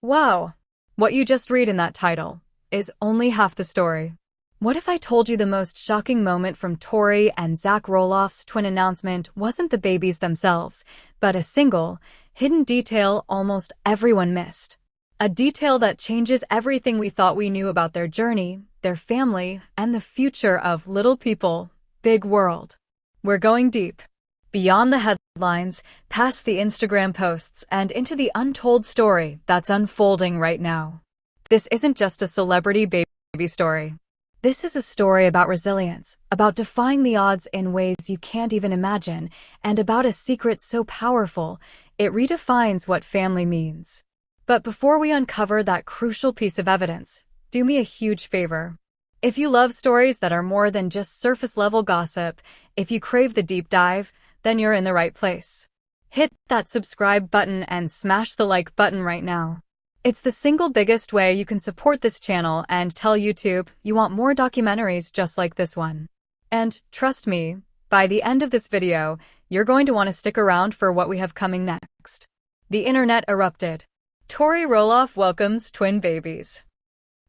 Wow, what you just read in that title is only half the story. What if I told you the most shocking moment from Tori and Zach Roloff's twin announcement wasn't the babies themselves, but a single, hidden detail almost everyone missed? A detail that changes everything we thought we knew about their journey, their family, and the future of little people, big world. We're going deep. Beyond the headlines, past the Instagram posts, and into the untold story that's unfolding right now. This isn't just a celebrity baby story. This is a story about resilience, about defying the odds in ways you can't even imagine, and about a secret so powerful, it redefines what family means. But before we uncover that crucial piece of evidence, do me a huge favor. If you love stories that are more than just surface-level gossip, if you crave the deep dive, then you're in the right place. Hit that subscribe button and smash the like button right now. It's the single biggest way you can support this channel and tell YouTube you want more documentaries just like this one. And trust me, by the end of this video, you're going to want to stick around for what we have coming next. The internet erupted. Tori Roloff welcomes twin babies.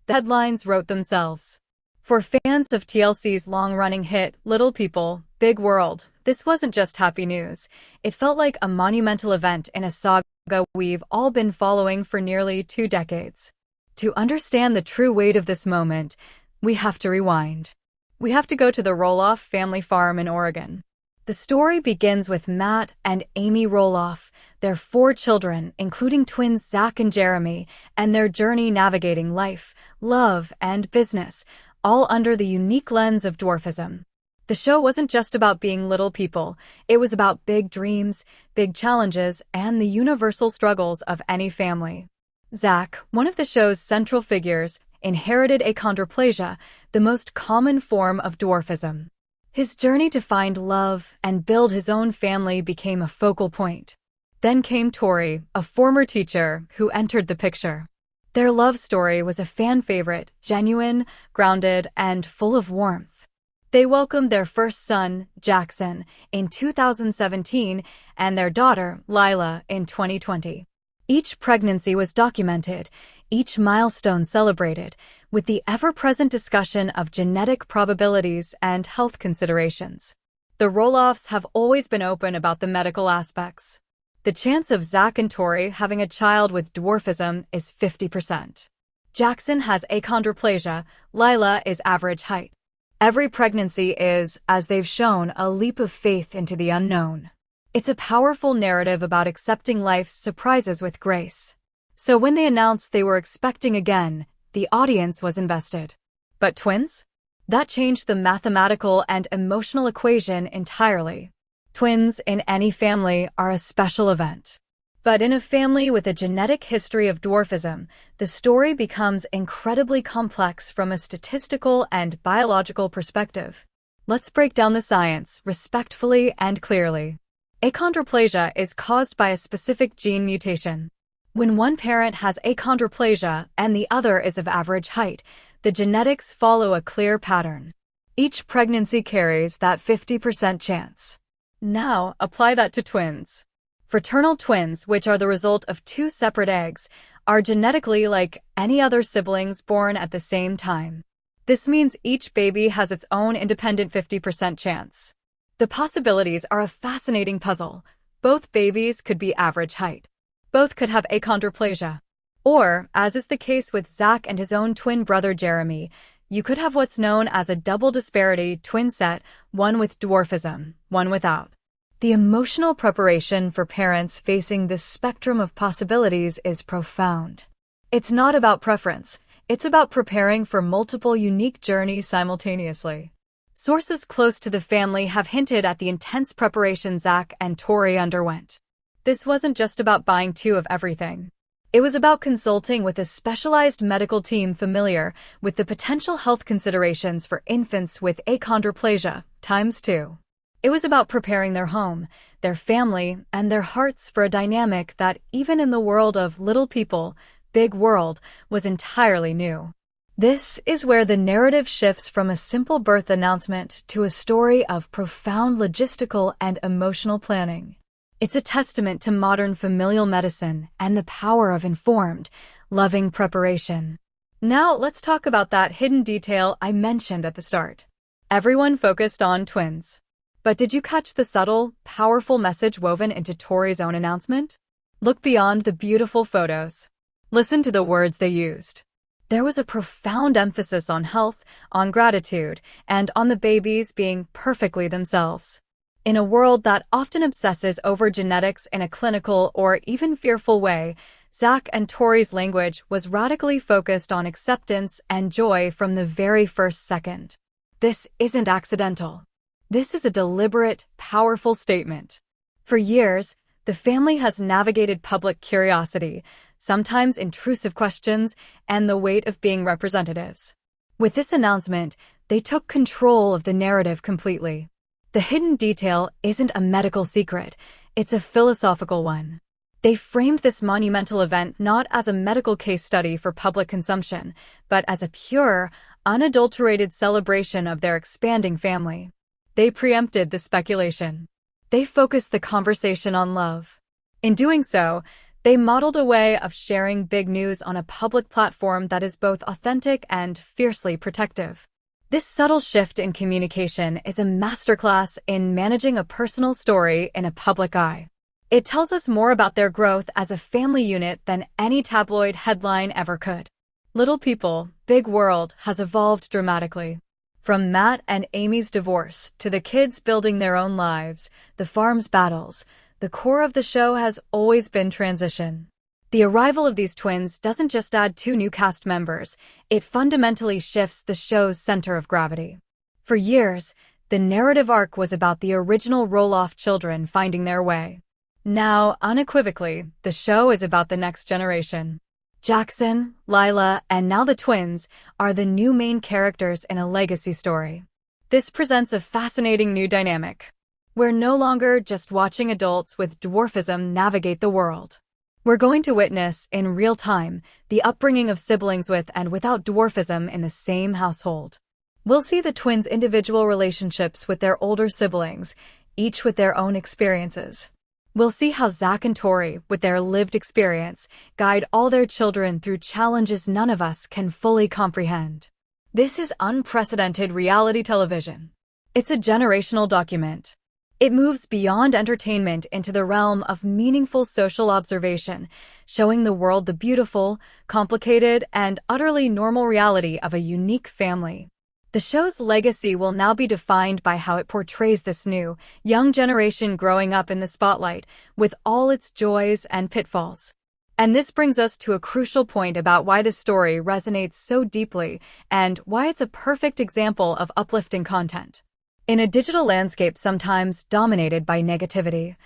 The headlines wrote themselves. For fans of TLC's long-running hit, Little People, Big World, this wasn't just happy news. It felt like a monumental event in a saga we've all been following for nearly 2 decades. To understand the true weight of this moment, we have to rewind. We have to go to the Roloff family farm in Oregon. The story begins with Matt and Amy Roloff, their 4 children, including twins Zach and Jeremy, and their journey navigating life, love, and business, all under the unique lens of dwarfism. The show wasn't just about being little people, it was about big dreams, big challenges, and the universal struggles of any family. Zach, one of the show's central figures, inherited achondroplasia, the most common form of dwarfism. His journey to find love and build his own family became a focal point. Then came Tori, a former teacher, who entered the picture. Their love story was a fan favorite, genuine, grounded, and full of warmth. They welcomed their first son, Jackson, in 2017 and their daughter, Lila, in 2020. Each pregnancy was documented, each milestone celebrated, with the ever-present discussion of genetic probabilities and health considerations. The Roloffs have always been open about the medical aspects. The chance of Zach and Tori having a child with dwarfism is 50%. Jackson has achondroplasia, Lila is average height. Every pregnancy is, as they've shown, a leap of faith into the unknown. It's a powerful narrative about accepting life's surprises with grace. So when they announced they were expecting again, the audience was invested. But twins? That changed the mathematical and emotional equation entirely. Twins in any family are a special event. But in a family with a genetic history of dwarfism, the story becomes incredibly complex from a statistical and biological perspective. Let's break down the science respectfully and clearly. Achondroplasia is caused by a specific gene mutation. When one parent has achondroplasia and the other is of average height, the genetics follow a clear pattern. Each pregnancy carries that 50% chance. Now, apply that to twins. Fraternal twins, which are the result of 2 separate eggs, are genetically like any other siblings born at the same time. This means each baby has its own independent 50% chance. The possibilities are a fascinating puzzle. Both babies could be average height. Both could have achondroplasia. Or, as is the case with Zach and his own twin brother Jeremy, you could have what's known as a double disparity twin set, one with dwarfism, one without. The emotional preparation for parents facing this spectrum of possibilities is profound. It's not about preference, it's about preparing for multiple unique journeys simultaneously. Sources close to the family have hinted at the intense preparation Zach and Tori underwent. This wasn't just about buying 2 of everything. It was about consulting with a specialized medical team familiar with the potential health considerations for infants with achondroplasia, ×2. It was about preparing their home, their family, and their hearts for a dynamic that, even in the world of little people, big world, was entirely new. This is where the narrative shifts from a simple birth announcement to a story of profound logistical and emotional planning. It's a testament to modern familial medicine and the power of informed, loving preparation. Now let's talk about that hidden detail I mentioned at the start. Everyone focused on twins. But did you catch the subtle, powerful message woven into Tori's own announcement? Look beyond the beautiful photos. Listen to the words they used. There was a profound emphasis on health, on gratitude, and on the babies being perfectly themselves. In a world that often obsesses over genetics in a clinical or even fearful way, Zach and Tori's language was radically focused on acceptance and joy from the very first second. This isn't accidental. This is a deliberate, powerful statement. For years, the family has navigated public curiosity, sometimes intrusive questions, and the weight of being representatives. With this announcement, they took control of the narrative completely. The hidden detail isn't a medical secret, it's a philosophical one. They framed this monumental event not as a medical case study for public consumption, but as a pure, unadulterated celebration of their expanding family. They preempted the speculation. They focused the conversation on love. In doing so, they modeled a way of sharing big news on a public platform that is both authentic and fiercely protective. This subtle shift in communication is a masterclass in managing a personal story in a public eye. It tells us more about their growth as a family unit than any tabloid headline ever could. Little People, Big World has evolved dramatically. From Matt and Amy's divorce to the kids building their own lives, the farm's battles, the core of the show has always been transition. The arrival of these twins doesn't just add 2 new cast members, it fundamentally shifts the show's center of gravity. For years, the narrative arc was about the original Roloff children finding their way. Now, unequivocally, the show is about the next generation. Jackson, Lila, and now the twins are the new main characters in a legacy story. This presents a fascinating new dynamic. We're no longer just watching adults with dwarfism navigate the world. We're going to witness, in real time, the upbringing of siblings with and without dwarfism in the same household. We'll see the twins' individual relationships with their older siblings, each with their own experiences. We'll see how Zach and Tori, with their lived experience, guide all their children through challenges none of us can fully comprehend. This is unprecedented reality television. It's a generational document. It moves beyond entertainment into the realm of meaningful social observation, showing the world the beautiful, complicated, and utterly normal reality of a unique family. The show's legacy will now be defined by how it portrays this new, young generation growing up in the spotlight, with all its joys and pitfalls. And this brings us to a crucial point about why the story resonates so deeply and why it's a perfect example of uplifting content. In a digital landscape sometimes dominated by negativity,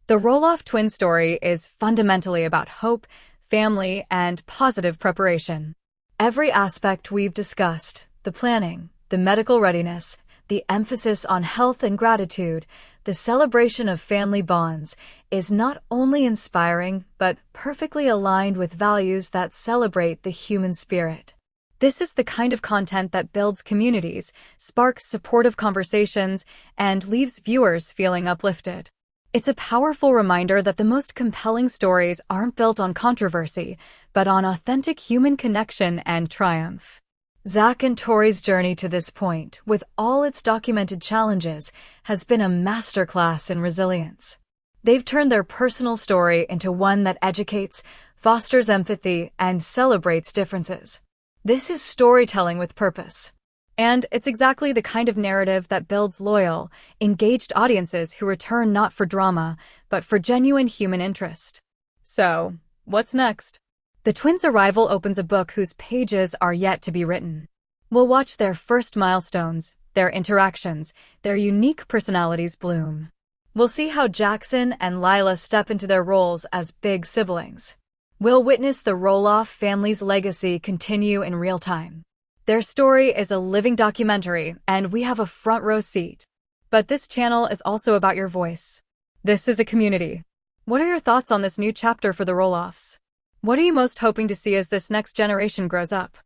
the Roloff twin story is fundamentally about hope, family, and positive preparation. Every aspect we've discussed, the planning, the medical readiness, the emphasis on health and gratitude, the celebration of family bonds, is not only inspiring but perfectly aligned with values that celebrate the human spirit. This is the kind of content that builds communities, sparks supportive conversations, and leaves viewers feeling uplifted. It's a powerful reminder that the most compelling stories aren't built on controversy, but on authentic human connection and triumph. Zach and Tori's journey to this point, with all its documented challenges, has been a masterclass in resilience. They've turned their personal story into one that educates, fosters empathy, and celebrates differences. This is storytelling with purpose. And it's exactly the kind of narrative that builds loyal, engaged audiences who return not for drama, but for genuine human interest. So, what's next? The twins' arrival opens a book whose pages are yet to be written. We'll watch their first milestones, their interactions, their unique personalities bloom. We'll see how Jackson and Lila step into their roles as big siblings. We'll witness the Roloff family's legacy continue in real time. Their story is a living documentary, and we have a front row seat. But this channel is also about your voice. This is a community. What are your thoughts on this new chapter for the Roloffs? What are you most hoping to see as this next generation grows up?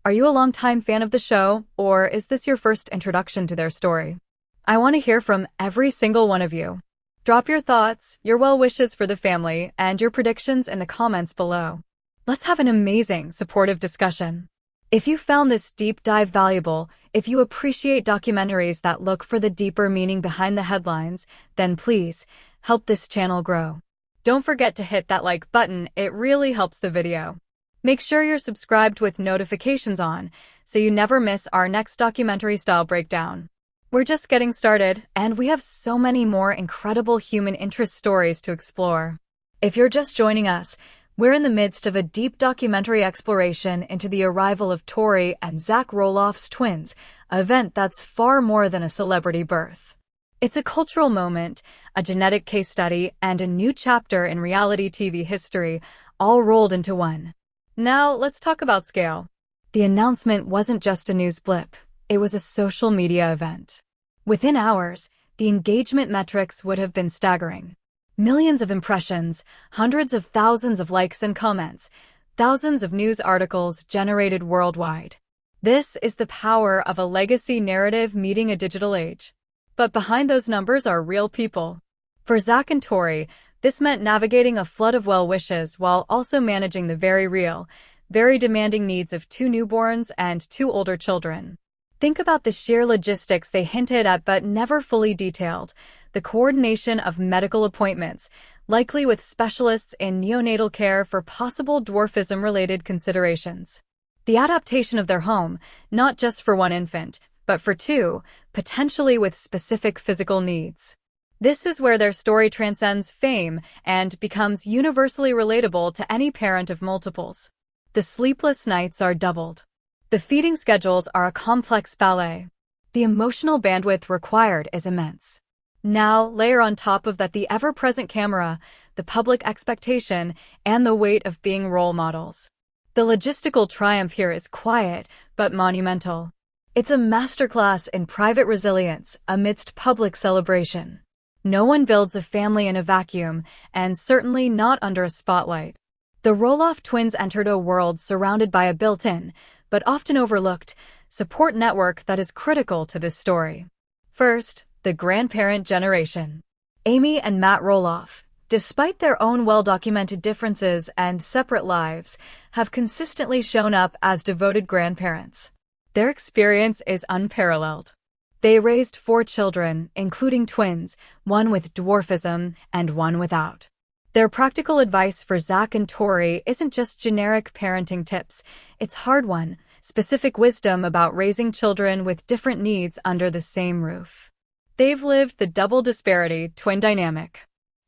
Are you a longtime fan of the show, or is this your first introduction to their story? I want to hear from every single one of you. Drop your thoughts, your well wishes for the family, and your predictions in the comments below. Let's have an amazing, supportive discussion. If you found this deep dive valuable, if you appreciate documentaries that look for the deeper meaning behind the headlines, then please help this channel grow. Don't forget to hit that like button, it really helps the video. Make sure you're subscribed with notifications on so you never miss our next documentary-style breakdown. We're just getting started, and we have so many more incredible human interest stories to explore. If you're just joining us, we're in the midst of a deep documentary exploration into the arrival of Tori and Zach Roloff's twins, an event that's far more than a celebrity birth. It's a cultural moment, a genetic case study, and a new chapter in reality TV history, all rolled into one. Now, let's talk about scale. The announcement wasn't just a news blip, it was a social media event. Within hours, the engagement metrics would have been staggering. Millions of impressions, hundreds of thousands of likes and comments, thousands of news articles generated worldwide. This is the power of a legacy narrative meeting a digital age. But behind those numbers are real people. For Zach and Tori, this meant navigating a flood of well wishes while also managing the very real, very demanding needs of 2 newborns and 2 older children. Think about the sheer logistics they hinted at but never fully detailed. The coordination of medical appointments, likely with specialists in neonatal care for possible dwarfism-related considerations. The adaptation of their home, not just for 1 infant, but for 2, potentially with specific physical needs. This is where their story transcends fame and becomes universally relatable to any parent of multiples. The sleepless nights are doubled. The feeding schedules are a complex ballet. The emotional bandwidth required is immense. Now, layer on top of that the ever-present camera, the public expectation, and the weight of being role models. The logistical triumph here is quiet, but monumental. It's a masterclass in private resilience amidst public celebration. No one builds a family in a vacuum, and certainly not under a spotlight. The Roloff twins entered a world surrounded by a built-in, but often overlooked, support network that is critical to this story. First, the grandparent generation. Amy and Matt Roloff, despite their own well-documented differences and separate lives, have consistently shown up as devoted grandparents. Their experience is unparalleled. They raised 4 children, including twins, 1 with dwarfism and 1 without. Their practical advice for Zach and Tori isn't just generic parenting tips, it's hard-won, specific wisdom about raising children with different needs under the same roof. They've lived the double disparity twin dynamic.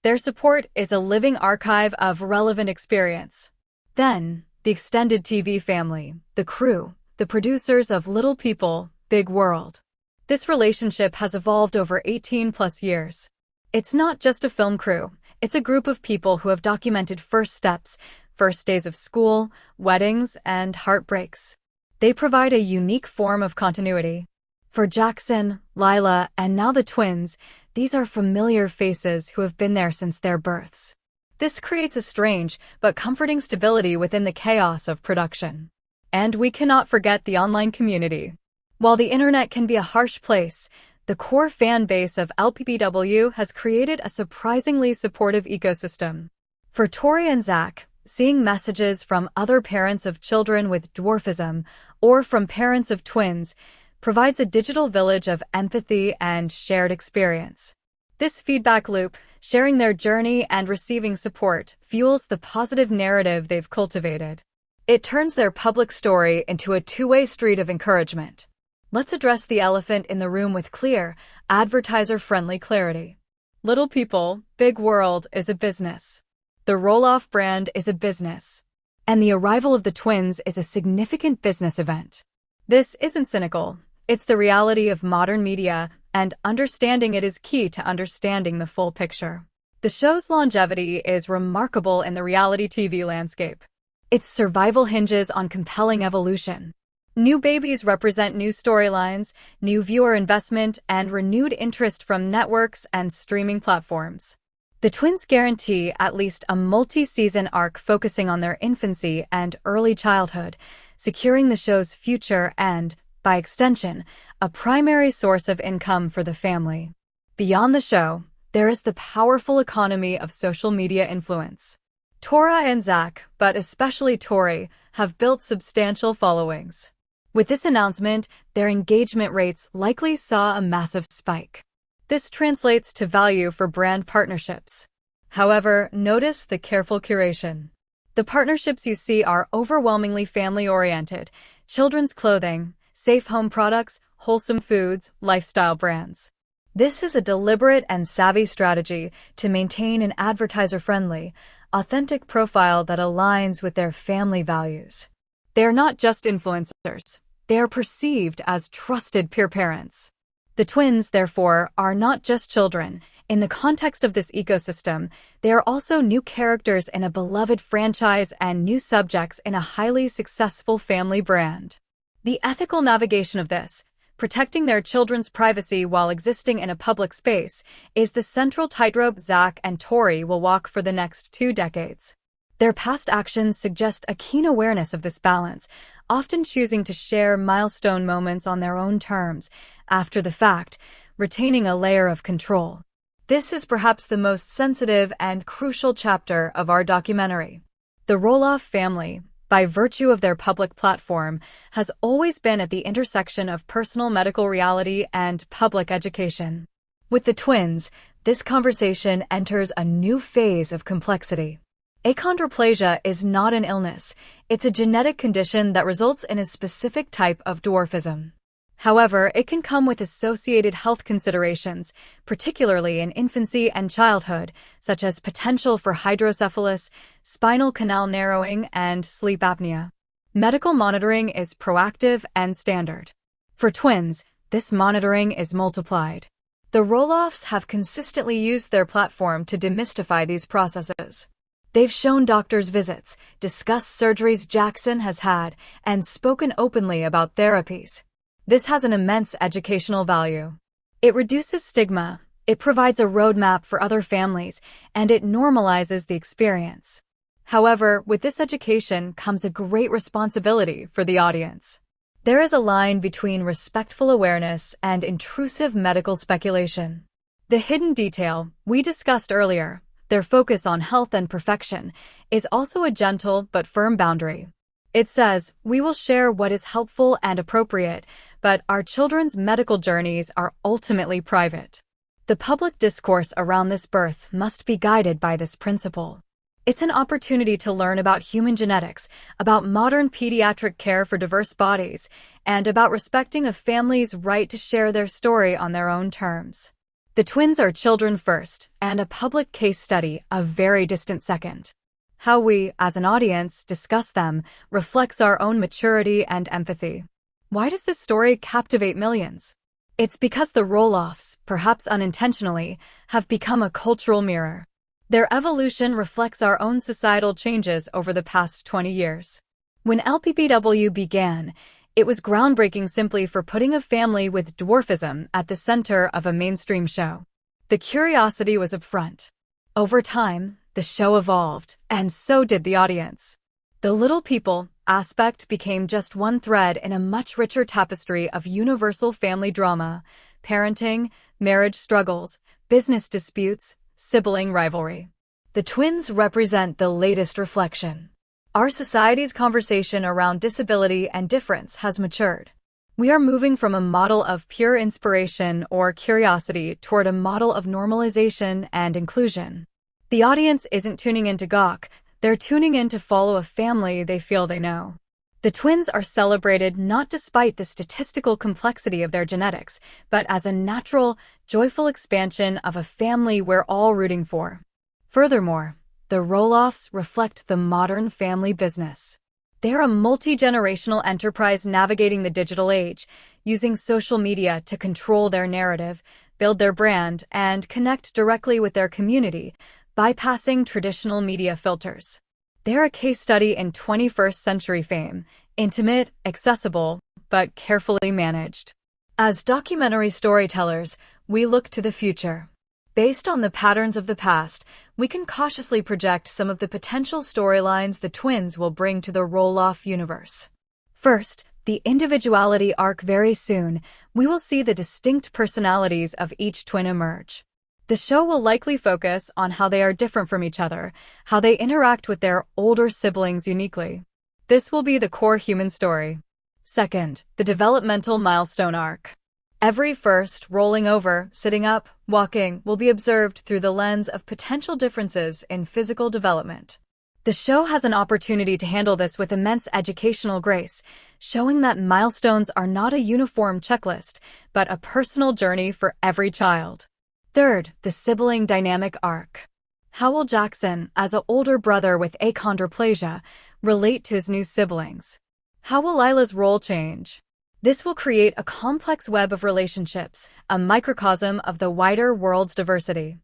Their support is a living archive of relevant experience. Then, the extended TV family, the crew, the producers of Little People, Big World. This relationship has evolved over 18+ years. It's not just a film crew, it's a group of people who have documented first steps, first days of school, weddings, and heartbreaks. They provide a unique form of continuity. For Jackson, Lila, and now the twins, these are familiar faces who have been there since their births. This creates a strange but comforting stability within the chaos of production. And we cannot forget the online community. While the internet can be a harsh place, the core fan base of LPBW has created a surprisingly supportive ecosystem. For Tori and Zach, seeing messages from other parents of children with dwarfism or from parents of twins provides a digital village of empathy and shared experience. This feedback loop, sharing their journey and receiving support, fuels the positive narrative they've cultivated. It turns their public story into a two-way street of encouragement. Let's address the elephant in the room with clear, advertiser-friendly clarity. Little People, Big World is a business. The Roloff brand is a business. And the arrival of the twins is a significant business event. This isn't cynical. It's the reality of modern media, and understanding it is key to understanding the full picture. The show's longevity is remarkable in the reality TV landscape. Its survival hinges on compelling evolution. New babies represent new storylines, new viewer investment, and renewed interest from networks and streaming platforms. The twins guarantee at least a multi-season arc focusing on their infancy and early childhood, securing the show's future and, by extension, a primary source of income for the family. Beyond the show, there is the powerful economy of social media influence. Tori and Zach, but especially Tori, have built substantial followings. With this announcement, their engagement rates likely saw a massive spike. This translates to value for brand partnerships. However, notice the careful curation. The partnerships you see are overwhelmingly family-oriented: children's clothing, safe home products, wholesome foods, lifestyle brands. This is a deliberate and savvy strategy to maintain an advertiser-friendly, authentic profile that aligns with their family values. They are not just influencers. They are perceived as trusted peer parents. The twins, therefore, are not just children. In the context of this ecosystem, they are also new characters in a beloved franchise and new subjects in a highly successful family brand. The ethical navigation of this, protecting their children's privacy while existing in a public space, is the central tightrope Zach and Tori will walk for the next 2 decades. Their past actions suggest a keen awareness of this balance, often choosing to share milestone moments on their own terms, after the fact, retaining a layer of control. This is perhaps the most sensitive and crucial chapter of our documentary. The Roloff family, by virtue of their public platform, has always been at the intersection of personal medical reality and public education. With the twins, this conversation enters a new phase of complexity. Achondroplasia is not an illness. It's a genetic condition that results in a specific type of dwarfism. However, it can come with associated health considerations, particularly in infancy and childhood, such as potential for hydrocephalus, spinal canal narrowing, and sleep apnea. Medical monitoring is proactive and standard. For twins, this monitoring is multiplied. The Roloffs have consistently used their platform to demystify these processes. They've shown doctors visits, discussed surgeries Jackson has had, and spoken openly about therapies. This has an immense educational value. It reduces stigma, it provides a roadmap for other families, and it normalizes the experience. However, with this education comes a great responsibility for the audience. There is a line between respectful awareness and intrusive medical speculation. The hidden detail we discussed earlier, their focus on health and perfection, is also a gentle but firm boundary. It says, we will share what is helpful and appropriate, but our children's medical journeys are ultimately private. The public discourse around this birth must be guided by this principle. It's an opportunity to learn about human genetics, about modern pediatric care for diverse bodies, and about respecting a family's right to share their story on their own terms. The twins are children first, and a public case study a very distant second. How we, as an audience, discuss them reflects our own maturity and empathy. Why does this story captivate millions? It's because the Roloffs, perhaps unintentionally, have become a cultural mirror. Their evolution reflects our own societal changes over the past 20 years. When LPBW began, it was groundbreaking simply for putting a family with dwarfism at the center of a mainstream show. The curiosity was upfront. Over time, the show evolved, and so did the audience. The little people aspect became just one thread in a much richer tapestry of universal family drama: parenting, marriage struggles, business disputes, sibling rivalry. The twins represent the latest reflection. Our society's conversation around disability and difference has matured. We are moving from a model of pure inspiration or curiosity toward a model of normalization and inclusion. The audience isn't tuning in to gawk, they're tuning in to follow a family they feel they know. The twins are celebrated not despite the statistical complexity of their genetics, but as a natural, joyful expansion of a family we're all rooting for. Furthermore, the Roloffs reflect the modern family business. They're a multi-generational enterprise navigating the digital age, using social media to control their narrative, build their brand, and connect directly with their community, bypassing traditional media filters. They're a case study in 21st century fame, intimate, accessible, but carefully managed. As documentary storytellers, we look to the future. Based on the patterns of the past, we can cautiously project some of the potential storylines the twins will bring to the Roloff universe. First, the individuality arc. Very soon, we will see the distinct personalities of each twin emerge. The show will likely focus on how they are different from each other, how they interact with their older siblings uniquely. This will be the core human story. Second, the developmental milestone arc. Every first, rolling over, sitting up, walking, will be observed through the lens of potential differences in physical development. The show has an opportunity to handle this with immense educational grace, showing that milestones are not a uniform checklist, but a personal journey for every child. Third, the sibling dynamic arc. How will Jackson, as an older brother with achondroplasia, relate to his new siblings? How will Lila's role change? This will create a complex web of relationships, a microcosm of the wider world's diversity.